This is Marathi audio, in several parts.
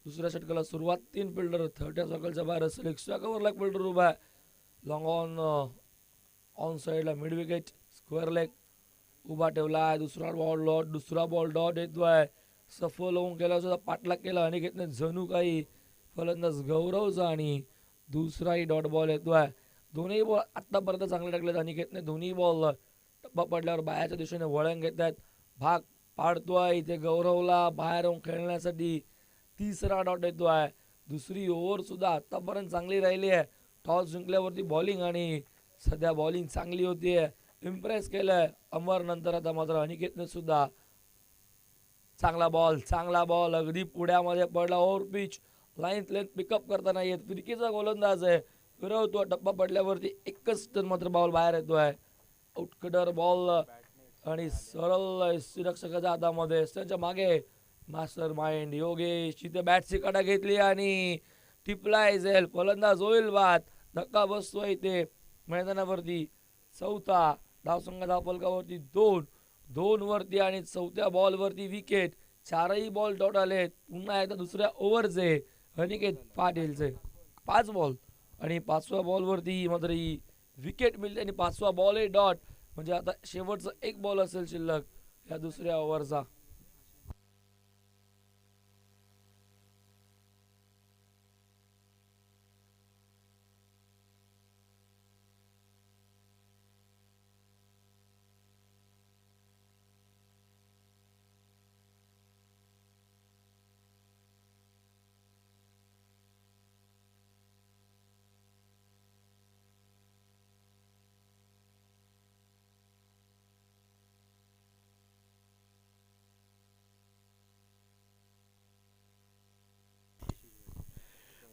दुसऱ्या षटकाला सुरुवात 3 फिल्डर थर्ड्या सर्कलच्या बाहेर असेल. एक्स्ट्रा कव्हरला एक फिल्डर उभा आहे. लॉंग ऑन ऑन साईडला मिड विकेट स्क्वेअर लेग उभा ठेवला आहे. दुसरा बॉल डॉट येतोय. सफल होऊन केला सुद्धा पाठलाग केला अनिकेतने जणू काही फलंदाज गौरवचा आणि दुसराही डॉट बॉल येतोय. दोन्ही बॉल आतापर्यंत चांगले टाकलेत अनिकेतने. दोन्ही बॉल टप्पा पडल्यावर बाहेरच्या दिशेने वळण घेत आहेत. भाग पाडतोय इथे गौरवला बाहेर येऊन खेळण्यासाठी. तिसरा डॉट येतोय. दुसरी ओव्हर सुद्धा आतापर्यंत चांगली राहिली आहे. टॉस जिंकल्यावरती बॉलिंग आणि सध्या बॉलिंग चांगली होतीये. इम्प्रेस केलंय अमर. नंतर आता मात्र अनिकेतने सुद्धा चांगला बॉल अगदी पुढ्यामध्ये पडला. Over pitch line length pickup करताना येत. फिरकीचा गोलंदाज आहे. फिरवतो टप्पा पडल्यावरती एकच टन मात्र बॉल बाहेर येतोय. आउटकटर बॉल आणि सरळ रक्षकाच्या हातामध्ये. त्यांच्या मागे मास्टर माइंड योगेश तिथे बॅटची कडा घेतली आणि टिपलाय जाईल. फलंदाज होईल बाद. धक्का बसतोय इथे मैदानावरती. चौथा धावसंघ धावफलकावरती 2 वरती आणि चौथ्या बॉलवरती विकेट. चारही बॉल डॉट आलेत. पुन्हा एकदा दुसऱ्या ओव्हरचे अनिकेत पाटीलचे 5 बॉल आणि 5व्या बॉलवरती मात्र ही विकेट मिळते आणि 5वा बॉल डॉट. म्हणजे आता शेवटचा एक बॉल असेल शिल्लक या दुसऱ्या ओव्हरचा.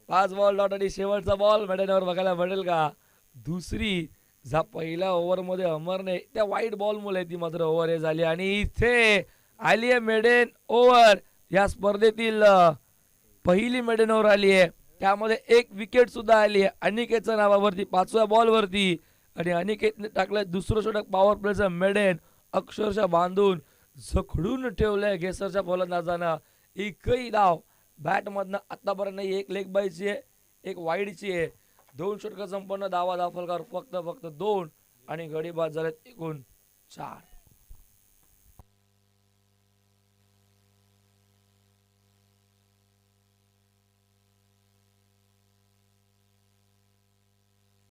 5 बॉल डॉट आणि शेवटचा बॉल मैदानावर बघायला मिळेल का. दुसरी जा पहिल्या ओव्हरमध्ये अमरने त्या वाईट बॉल मुळे ती मात्र ओव्हर हे झाली आणि इथे आली आहे मेडन ओव्हर. या स्पर्धेतील पहिली मेडन ओव्हर आली आहे. त्यामध्ये एक विकेट सुद्धा आली आहे अनिकेतच्या नावावरती 5व्या बॉलवरती. आणि अनिकेतने टाकलं दुसरं षटक पॉवर प्लेचं मेडन. अक्षरशः बांधून झखडून ठेवलंय गेसरच्या फलंदाजानं. एकही धाव बॅटमधनं आतापर्यंत एक लेग बायची आहे एक वाईडची आहे. 2 षटकं संपन्न धावा धावफलकावर फक्त 2 आणि गडी बाद झालेत एकूण 4.